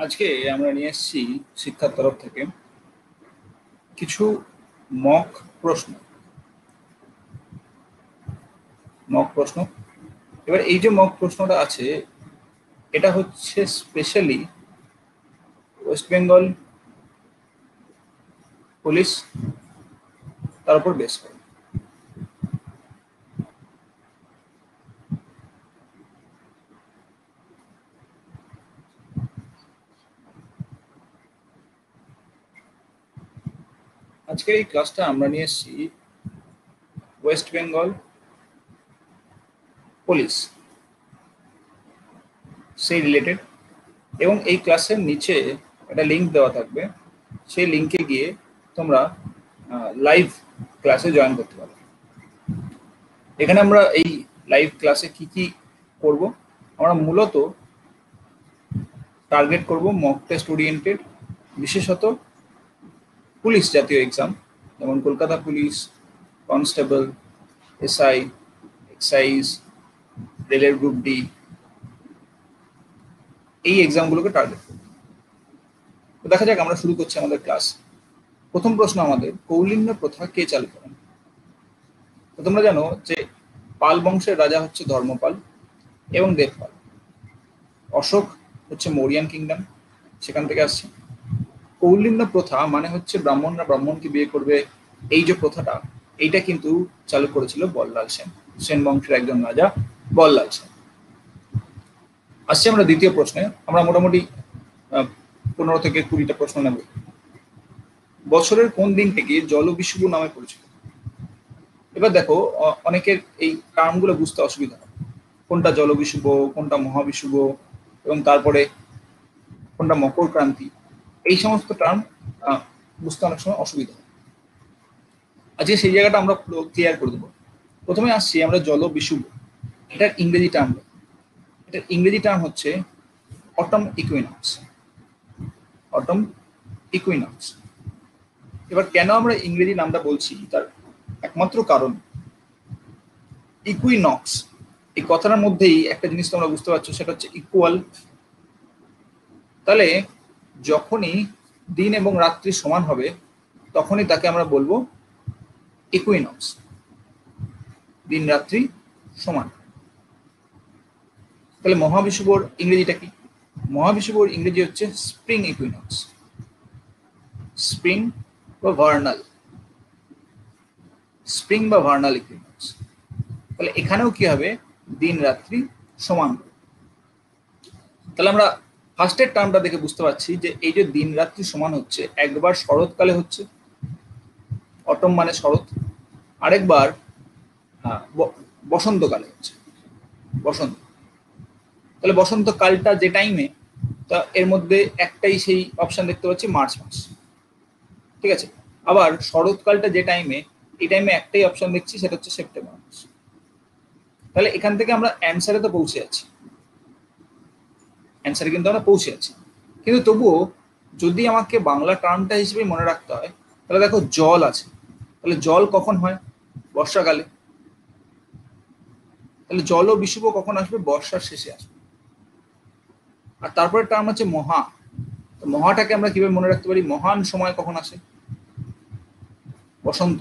আজকে আমরা নিয়ে এসেছি শিক্ষার তরফ থেকে কিছু মক প্রশ্ন এবার এই যে মক প্রশ্নটা আছে এটা হচ্ছে স্পেশালি ওয়েস্ট বেঙ্গল পুলিশ তার উপর বেস করে। আজকের এই ক্লাসটা আমরা নিয়ে এসেছি ওয়েস্ট বেঙ্গল পুলিশ সেই রিলেটেড, এবং এই ক্লাসের নিচে একটা লিঙ্ক দেওয়া থাকবে, সেই লিঙ্কে গিয়ে তোমরা লাইভ ক্লাসে জয়েন করতে পারো। এখানে আমরা এই লাইভ ক্লাসে কি কি করব, আমরা মূলত টার্গেট করব মক টেস্ট ওরিয়েন্টেড, বিশেষত পুলিশ জাতীয় এক্সাম যেমন Kolkata police, constable, SI, excise, রেলের গ্রুপ ডি, এই এক্সামগুলোকে টার্গেট করব। তো দেখা যাক, আমরা শুরু করছি আমাদের ক্লাস। প্রথম প্রশ্ন আমাদের, কৌলিন্য প্রথা কে চালু করেন? তো তোমরা জানো যে পাল বংশের রাজা হচ্ছে ধর্মপাল এবং দেবপাল। অশোক হচ্ছে মৌরিয়ান কিংডম, সেখান থেকে আসছে। কৌলিন্য প্রথা মানে হচ্ছে ব্রাহ্মণরা ব্রাহ্মণকে বিয়ে করবে, এই যে প্রথাটা, এইটা কিন্তু চালু করেছিল বল্লাল সেন, সেন বংশের একজন রাজা বল্লাল সেন। আসছে আমরা দ্বিতীয় প্রশ্নে। আমরা মোটামুটি 15 থেকে 20টা প্রশ্ন নেব। বছরের কোন দিনটিকে জলবিষুব নামে পরিচিত? এবার দেখো, অনেকের এই টার্মগুলো বুঝতে অসুবিধা হয়, কোনটা জলবিষুব, কোনটা মহাবিষুব, এবং তারপরে কোনটা মকর ক্রান্তি, এই সমস্ত টার্ম বুঝতে অনেক সময় অসুবিধা হয়। আজকে সেই জায়গাটা আমরা ক্লিয়ার করে দেবো। প্রথমে আসছি আমরা জলবিষুব, এটার ইংরেজি টার্ম। এটার ইংরেজি টার্ম হচ্ছে অটম ইকুইনক্স। Autumn equinox. এবার কেন আমরা ইংরেজি নামটা বলছি, তার একমাত্র কারণ ইকুইনক্স, এই কথাটার মধ্যেই একটা জিনিস তোমরা বুঝতে পারছো, সেটা হচ্ছে ইকুয়াল। তাহলে যখনই দিন এবং রাত্রি সমান হবে তখনই তাকে আমরা বলবো ইকুইনক্স, দিন রাত্রি সমান। তাহলে মহাবিষুবর ইংরেজিটা কি? মহাবিষুবর ইংরেজি হচ্ছে স্প্রিং ইকুইনক্স, স্প্রিং বা ভার্নাল, স্প্রিং বা ভার্নাল ইকুইনক্স। তাহলে এখানেও কি হবে, দিন রাত্রি সমান। তাহলে আমরা ফার্স্টের টার্মটা দেখে বুঝতে পারছি যে এই যে দিন রাত্রি সমান হচ্ছে, একবার শরৎকালে হচ্ছে, অটম মানে শরৎ, আরেকবার বসন্তকালে হচ্ছে, বসন্ত। তাহলে বসন্তকালটা যে টাইমে, তা এর মধ্যে একটাই সেই অপশন দেখতে পাচ্ছি, মার্চ মাস, ঠিক আছে। আবার শরৎকালটা যে টাইমে, এই টাইমে একটাই অপশন দেখছি, সেটা হচ্ছে সেপ্টেম্বর মাস। তাহলে এখান থেকে আমরা অ্যান্সারে তো পৌঁছে যাচ্ছি, অ্যান্সারে কিন্তু আমরা পৌঁছে যাচ্ছি। কিন্তু তবুও যদি আমাকে বাংলা টার্মটা হিসেবে মনে রাখতে হয়, তাহলে দেখো জল আছে, তাহলে জল কখন হয়? বর্ষাকালে। তাহলে জল ও বিষুব কখন আসবে? বর্ষার শেষে আসবে। আর তারপরে টার্ম হচ্ছে মহা। তো মহাটাকে আমরা কিভাবে মনে রাখতে পারি? মহান সময় কখন আসে? বসন্ত।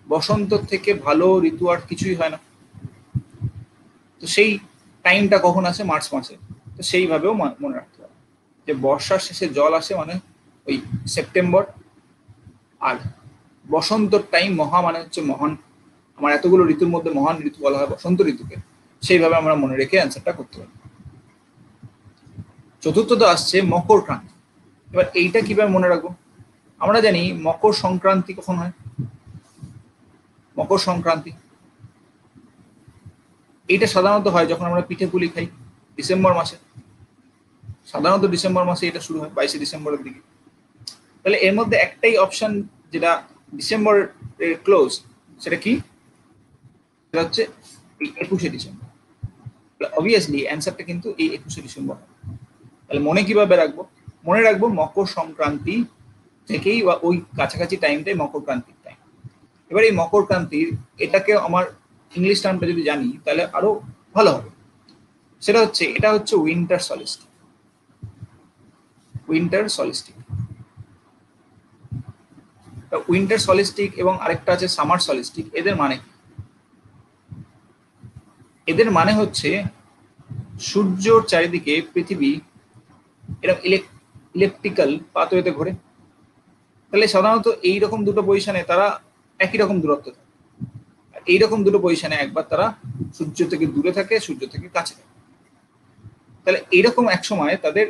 বসন্ত থেকে ভালো ঋতু আর কিছুই হয় না, তো সেই টাইমটা কখন আসে? মার্চ মাসে। তো সেইভাবেও মনে রাখতে হবে যে বর্ষার শেষে জল আসে মানে ওই সেপ্টেম্বর, আর বসন্তর টাইম মহা মানে হচ্ছে মহান। আমার এতগুলো ঋতুর মধ্যে মহান ঋতু বলা হয় বসন্ত ঋতুকে, সেইভাবে আমরা মনে রেখে অ্যান্সারটা করতে পারি। চতুর্থত আসছে মকর ক্রান্তি। এবার এইটা কিভাবে মনে রাখবো? আমরা জানি মকর সংক্রান্তি কখন হয়? মকর সংক্রান্তি এইটা সাধারণত হয় যখন আমরা পিঠে পুলি খাই, ডিসেম্বর মাসে। সাধারণত ডিসেম্বর মাসে এটা শুরু হয়, 22শে ডিসেম্বরের দিকে। তাহলে এর মধ্যে একটাই অপশন যেটা ডিসেম্বর ক্লোজ, সেটা কি? সেটা হচ্ছে এই 21শে ডিসেম্বর। অবভিয়াসলি অ্যান্সারটা কিন্তু এই 21শে ডিসেম্বর। তাহলে মনে কিভাবে রাখবো? মনে রাখবো মকর সংক্রান্তি থেকেই, বা ওই কাছাকাছি টাইমটাই মকর ক্রান্তির টাইম। এবার এই মকর ক্রান্তির এটাকে আমার ইংলিশ টার্মটা যদি জানি তাহলে আরো ভালো হবে। সেটা হচ্ছে, এটা হচ্ছে উইন্টার সলিস্টিস। উইন্টার সলিস্টিক। উইন্টার সলিস্টিক এবং আরেকটা আছে সামার সলিস্টিক। এদের মানে কি? এদের মানে হচ্ছে সূর্যর চারিদিকে পৃথিবী এরকম ইলেকট্রিক্যাল পাথওয়েতে ঘোরে। তাহলে সাধারণত এইরকম দুটো পজিশনে তারা একই রকম দূরত্ব থাকে। এইরকম দুটো পজিশনে একবার তারা সূর্য থেকে দূরে থাকে, সূর্য থেকে কাছে থাকে। তাহলে এইরকম এক সময় তাদের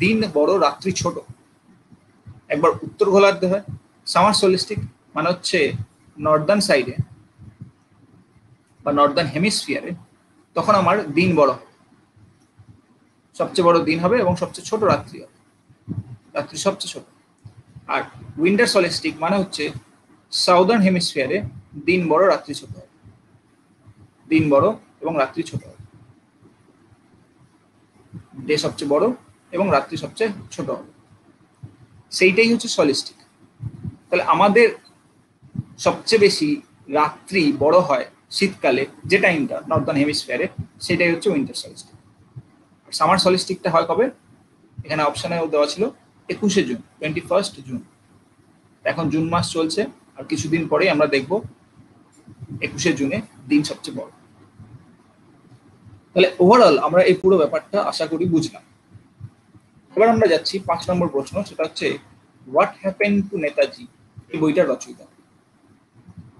দিন বড়, রাত্রি ছোট। একবার উত্তর গোলার্ধে হয় সামার সলিস্টিক, মানে হচ্ছে নর্দার্ন সাইডে বা নর্দার্ন হেমিস্ফিয়ারে, তখন আমার দিন বড় হবে, সবচেয়ে বড় দিন হবে এবং সবচেয়ে ছোট রাত্রি হবে, রাত্রি সবচেয়ে ছোট। আর উইন্টার সলিস্টিক মানে হচ্ছে সাউদার্ন হেমিস্ফিয়ারে দিন বড়, রাত্রি ছোট হবে, দিন বড় এবং রাত্রি ছোট হবে, ডে সবচেয়ে বড় এবং রাত্রি সবচেয়ে ছোট হবে, সেইটাই হচ্ছে সলিস্টিক। তাহলে আমাদের সবচেয়ে বেশি রাত্রি বড় হয় শীতকালে, যে টাইমটা নর্দার্ন হেমিস্ফিয়ারে, সেটাই হচ্ছে উইন্টার সলিস্টিক। আর সামার সলিস্টিকটা হয় কবে? এখানে অপশনে দেওয়া ছিল 21শে জুন, 21st জুন। এখন জুন মাস চলছে, আর কিছুদিন পরেই আমরা দেখব 21শে জুনে দিন সবচেয়ে বড়। তাহলে ওভারঅল আমরা এই পুরো ব্যাপারটা আশা করি বুঝলাম। এবার আমরা যাচ্ছি 5 নম্বর প্রশ্ন, সেটা হচ্ছে হোয়াট হ্যাপেন টু নেতাজি। এই বইটার রচয়িতা,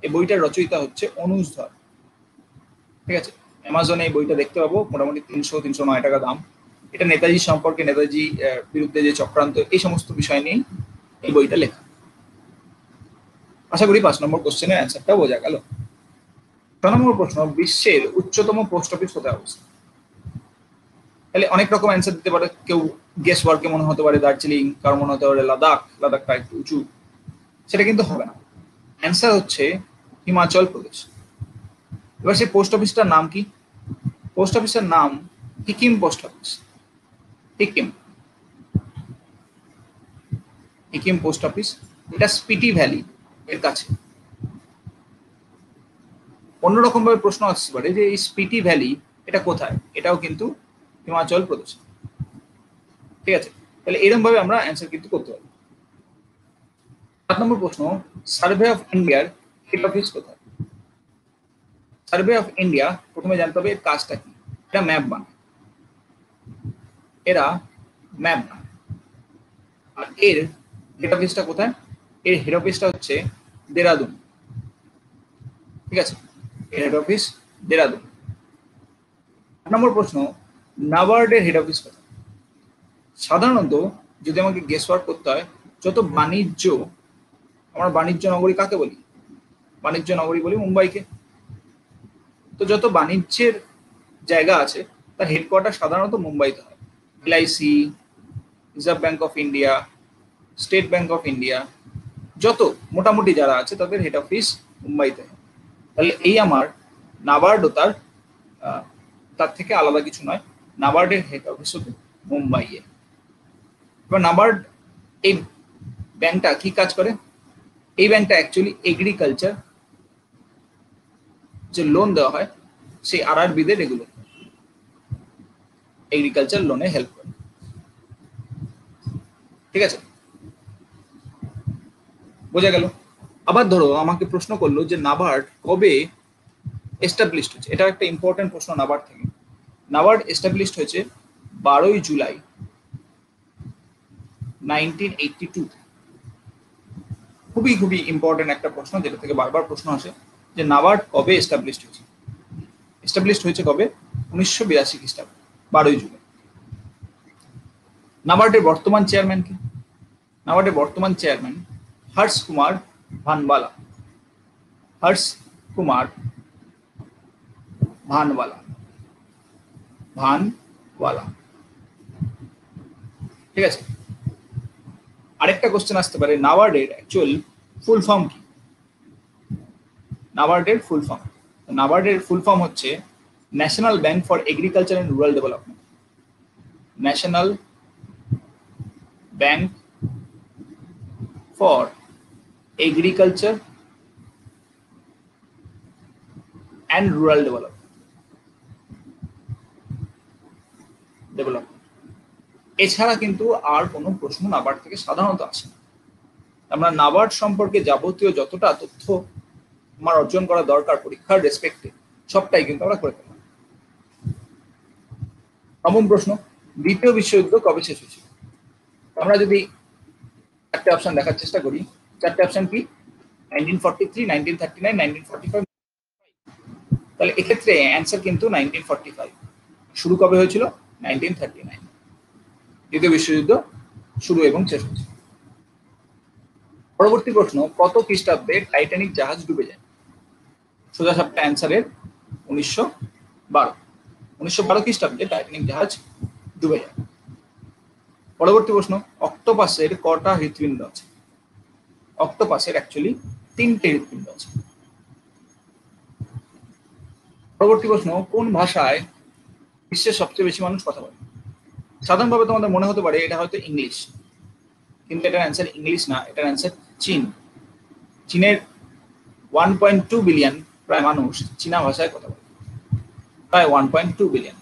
এই বইটার রচয়িতা হচ্ছে অনুজ ধর। ঠিক আছে, অ্যামাজনে এই বইটা দেখতে পাবো, মোটামুটি 300-309 টাকা দাম। এটা নেতাজি সম্পর্কে, নেতাজি বিরুদ্ধে যে চক্রান্ত, এই সমস্ত বিষয় নিয়ে এই বইটা লেখা। আশা করি 5 নম্বর কোশ্চেনের অ্যান্সারটা বোঝা গেল। 6 নম্বর প্রশ্ন, বিশ্বের উচ্চতম পোস্ট অফিস কোথায় অবস্থিত? তাহলে অনেক রকম অ্যান্সার দিতে পারে কেউ। গেস ওয়ার্কে মনে হতে পারে দার্জিলিং, কারো মনে হতে পারে লাদাখ, লাদাখটা একটু উঁচু, সেটা কিন্তু হবে না। অ্যান্সার হচ্ছে হিমাচল প্রদেশ। এবার সেই পোস্ট অফিসটার নাম কি? পোস্ট অফিসের নাম Sikkim post office. Sikkim, Sikkim post office. এটা স্পিটি ভ্যালি এর কাছে। অন্যরকম ভাবে প্রশ্ন আসতে পারে যে এই স্পিটি ভ্যালি এটা কোথায়? এটাও কিন্তু হিমাচল প্রদেশ। ঠিক আছে, তাহলে এরকম ভাবে আমরা অ্যান্সার কিন্তু করতে পারি। 7 নম্বর প্রশ্ন, সার্ভে অফ ইন্ডিয়ার হেড অফিস কোথায়? সার্ভে অফ ইন্ডিয়া প্রথমে জানতে হবে এর কাজটা কি। এটা ম্যাপ বানায়, এরা ম্যাপ বানায়। আর এর হেড অফিসটা কোথায়? এর হেড অফিসটা হচ্ছে দেরাদুন। ঠিক আছে, এর হেড অফিস দেরাদুন। 8 নম্বর প্রশ্ন, নাবার্ডের হেড অফিস কোথায়? সাধারণত যদি আমাকে গেস ওয়ার্ক করতে হয়, যত বাণিজ্য, আমরা বাণিজ্য নগরী কাকে বলি? বাণিজ্য নগরী বলি মুম্বাইকে। তো যত বাণিজ্যের জায়গা আছে তার হেডকোয়ার্টার সাধারণত মুম্বাইতে হয়। LIC, reserve bank of India, state bank of India, যত মোটামুটি যারা আছে তাদের হেড অফিস মুম্বাইতে হয়। তাহলে এই আমার নাবার্ডও তার থেকে আলাদা কিছু নয়, নাবার্ডের হেড অফিস হচ্ছে মুম্বাইয়ে। এবার নাবার্ড এই ব্যাংকটা কি কাজ করে? এই ব্যাংকটা অ্যাকচুয়ালি এগ্রিকালচার যে লোন দেওয়া হয় সেই আরআরবিদের রেগুলেট করে, এগ্রিকালচার লোনে হেল্প করে। ঠিক আছে, বোঝা গেল? আবার ধরো আমাকে প্রশ্ন করলো যে নাবার্ড কবে এস্টাবলিশড হয়েছে। এটা একটা ইম্পর্টেন্ট প্রশ্ন নাবার্ড থেকে। নাবার্ড এস্টাবলিশড হয়েছে 12ই জুলাই 1982। খুবই খুবই ইম্পর্টেন্ট একটা প্রশ্ন, যেটা থেকে বারবার প্রশ্ন আসে যে নাবার্ড কবে এস্টাবলিশড হয়েছে। এস্টাবলিশড হয়েছে কবে? 1982 খ্রিস্টাব্দে 12ই জুলাই। নাবার্ডের বর্তমান চেয়ারম্যান কে? নাবার্ডের বর্তমান চেয়ারম্যান হর্ষ কুমার ভানওয়ালা। হর্ষ কুমার ভানওয়ালা, ভানওয়ালা। ঠিক আছে, আরেকটা কোশ্চেন আসতে পারে, নাবার্ডের অ্যাকচুয়াল ফুল ফর্ম কি? নাবার্ডের ফুল ফর্ম, নাবার্ডের ফুল ফর্ম হচ্ছে national bank for agriculture and rural development. National bank for agriculture and rural development. এছাড়া কিন্তু আর কোনো প্রশ্ন নাবার্ড থেকে সাধারণত আসে না। আমরা নাবার্ড সম্পর্কে যাবতীয় যতটা তথ্য আমার অর্জন করা দরকার পরীক্ষার রেসপেক্টে সবটাই কিন্তু আমরা করে ফেললাম। নবম প্রশ্ন, দ্বিতীয় বিশ্বযুদ্ধ কবে শেষ হয়েছিল? আমরা যদি চারটে অপশন দেখার চেষ্টা করি, চারটে অপশন কি? 1943, 1939, 1945। তাহলে এক্ষেত্রে অ্যান্সার কিন্তু 1945। শুরু কবে হয়েছিল? 1939। দ্বিতীয় বিশ্বযুদ্ধ শুরু এবং শেষ হয়েছে। পরবর্তী প্রশ্ন, কত খ্রিস্টাব্দে টাইটানিক জাহাজ ডুবে যায়? সোজা সাপটা অ্যান্সারের 1912। 1912 খ্রিস্টাব্দে টাইটানিক জাহাজ ডুবে যায়। পরবর্তী প্রশ্ন, অক্টোপাসের কটা হৃৎপিণ্ড আছে? অক্টোপাসের অ্যাকচুয়ালি 3টে হৃৎপিণ্ড আছে। পরবর্তী প্রশ্ন, কোন ভাষায় বিশ্বের সবচেয়ে বেশি মানুষ কথা বলে? সাধারণভাবে তোমাদের মনে হতে পারে এটা হয়তো ইংলিশ, কিন্তু এটার অ্যান্সার ইংলিশ না, এটার অ্যান্সার চীন। চীনের 1.2 বিলিয়ন প্রায় মানুষ চীনা ভাষায় কথা বলে, প্রায় 1.2 বিলিয়ন।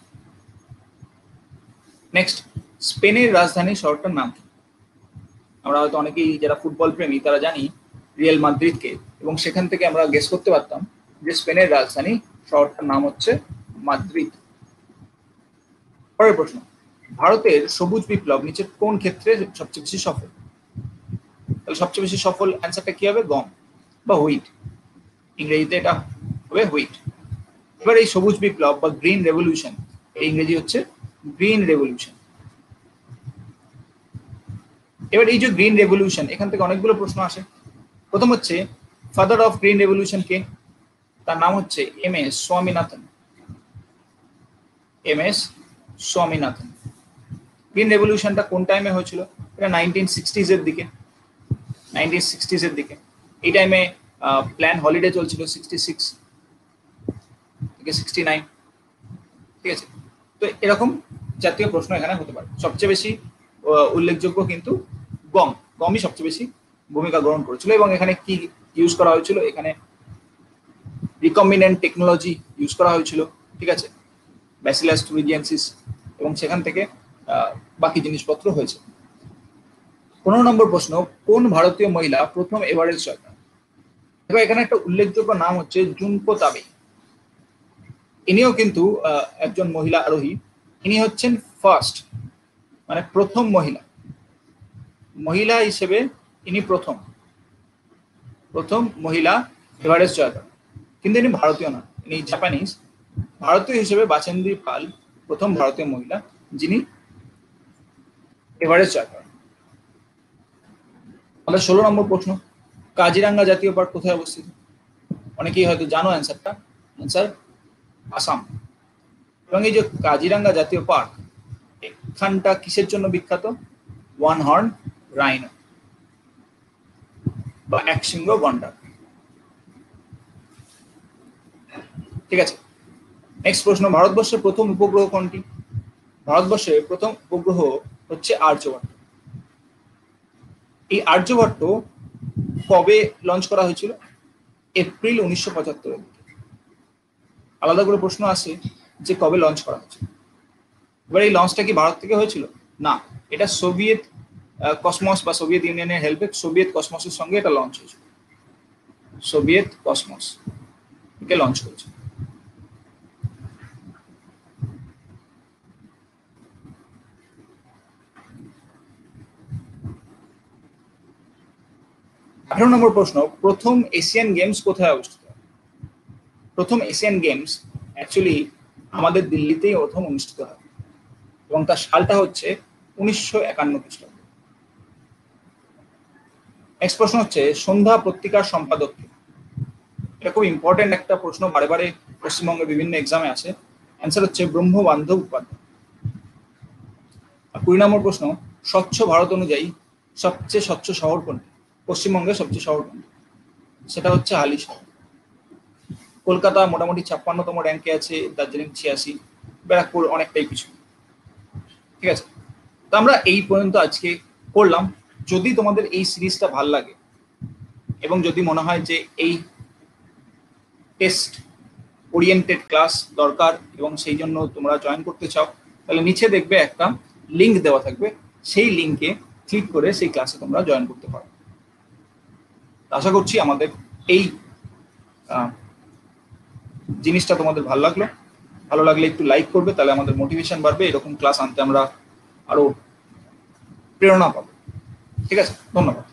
নেক্সট, স্পেনের রাজধানী শহরটার নাম কি? আমরা হয়তো অনেকেই যারা ফুটবল প্রেমী তারা জানি রিয়াল মাদ্রিদকে, এবং সেখান থেকে আমরা গেস করতে পারতাম যে স্পেনের রাজধানী শহরটার নাম হচ্ছে মাদ্রিদ। পরের প্রশ্ন, ভারতের সবুজ বিপ্লব নিচের কোন ক্ষেত্রে সবচেয়ে বেশি সফল? তাহলে সবচেয়ে বেশি সফল অ্যান্সারটা কি হবে? গম বা হুইট, ইংরেজিতে এটা হবে হুইট। এবার এই সবুজ বিপ্লব বা গ্রিন রেভলিউশন, এই ইংরেজি হচ্ছে গ্রিন রেভলিউশন। এবার এই যে গ্রিন রেভলিউশন, এখান থেকে অনেকগুলো প্রশ্ন আসে। প্রথম হচ্ছে, ফাদার অফ গ্রিন রেভলিউশন কে? তার নাম হচ্ছে M S. Swaminathan. M S. Swaminathan. Green রেভলিউশনটা কোন টাইমে হয়েছিল? এটা 1960s এর দিকে, 1960s এর দিকে। এই টাইমে প্ল্যান হলিডে চলছিল 66 থেকে 69, ঠিক আছে? তো এরকম জাতীয় প্রশ্ন এখানে হতে পারে। সবচেয়ে বেশি উল্লেখযোগ্য কিন্তু গমই সবচেয়ে বেশি ভূমিকা গ্রহণ করেছিল। এবং এখানে কি ইউজ করা হয়েছিল? এখানে রিকম্বিনেন্ট টেকনোলজি ইউজ করা হয়েছিল, ঠিক আছে, ব্যাসিলাস থুরিজিয়েন্সিস, এবং সেখান থেকে বাকি জিনিসপত্র হয়েছে। 15 নম্বর প্রশ্ন, কোন ভারতীয় মহিলা প্রথম এভারেস্ট জয় করেন? এবার এখানে একটা উল্লেখযোগ্য নাম হচ্ছে জুনকো তাবে। ইনিও কিন্তু একজন মহিলা আরোহী। ইনি হচ্ছেন ফার্স্ট, মানে প্রথম মহিলা হিসেবে ইনি প্রথম মহিলা এভারেস্ট জয় করেন। কিন্তু ইনি ভারতীয় না, ইনি জাপানিজ। ভারতীয় হিসেবে বাচেন্দ্রী পাল প্রথম ভারতীয় মহিলা যিনি এভারেস্ট জয় করেন। আমাদের 16 নম্বর প্রশ্ন, কাজিরাঙ্গা জাতীয় পার্ক কোথায় অবস্থিত? অনেকেই হয়তো জানো অ্যান্সারটা, অ্যান্সার আসাম। এবং এই যে কাজিরাঙ্গা জাতীয় পার্ক, এখানটা কিসের জন্য বিখ্যাত? ওয়ান হর্ন রাইনো বা একশৃঙ্গ গন্ডার, ঠিক আছে। নেক্সট প্রশ্ন, ভারতবর্ষের প্রথম উপগ্রহ কোনটি? ভারতবর্ষের প্রথম উপগ্রহ হচ্ছে আর্যভট্ট। এই আর্যভট্ট কবে লঞ্চ করা হয়েছিল? এপ্রিল 1975। আলাদা করে প্রশ্ন আসে যে কবে লঞ্চ করা হয়েছিল। এবার এই লঞ্চটা কি ভারত থেকে হয়েছিল? না, এটা সোভিয়েত কসমস বা সোভিয়েত ইউনিয়নের হেল্পে সোভিয়েত কসমসের সঙ্গে এটা লঞ্চ হয়েছিল। সোভিয়েত কসমস কে লঞ্চ করেছে। আঠারো নম্বর প্রশ্ন, প্রথম এশিয়ান গেমস কোথায় অবস্থিত? প্রথম এশিয়ান গেমস অ্যাকচুয়ালি আমাদের দিল্লিতেই প্রথম অনুষ্ঠিত হয়, এবং তার সালটা হচ্ছে 1951 খ্রিস্টাব্দ। নেক্সট প্রশ্ন হচ্ছে, সন্ধ্যা পত্রিকার সম্পাদক কে? এটা খুব ইম্পর্টেন্ট একটা প্রশ্ন, বারে বারে পশ্চিমবঙ্গের বিভিন্ন এক্সামে আসে। অ্যান্সার হচ্ছে ব্রহ্মবান্ধব উপাধ্যায়। 20 নম্বর প্রশ্ন, স্বচ্ছ ভারত অনুযায়ী সবচেয়ে স্বচ্ছ শহর কোনটি? পশ্চিমবঙ্গের সবচেয়ে শহর কোনটি? সেটা হচ্ছে হালি শহর। কলকাতা মোটামুটি 56তম র্যাঙ্কে আছে, দার্জিলিং 86, ব্যারাকপুর অনেকটাই কিছু, ঠিক আছে। তো আমরা এই পর্যন্ত আজকে করলাম। যদি তোমাদের এই সিরিজটা ভাল লাগে এবং যদি মনে হয় যে এই টেস্ট ওরিয়েন্টেড ক্লাস দরকার এবং সেই জন্য তোমরা জয়েন করতে চাও, তাহলে নিচে দেখবে একটা লিঙ্ক দেওয়া থাকবে, সেই লিঙ্কে ক্লিক করে সেই ক্লাসে তোমরা জয়েন করতে পারো। আশা করছি আমাদের এই জিনিসটা তোমাদের ভালো লাগলো। ভালো লাগলে একটু লাইক করবে, তাহলে আমাদের মোটিভেশন বাড়বে, এরকম ক্লাস আনতে আমরা আরো প্রেরণা পাবো। ঠিক আছে, ধন্যবাদ।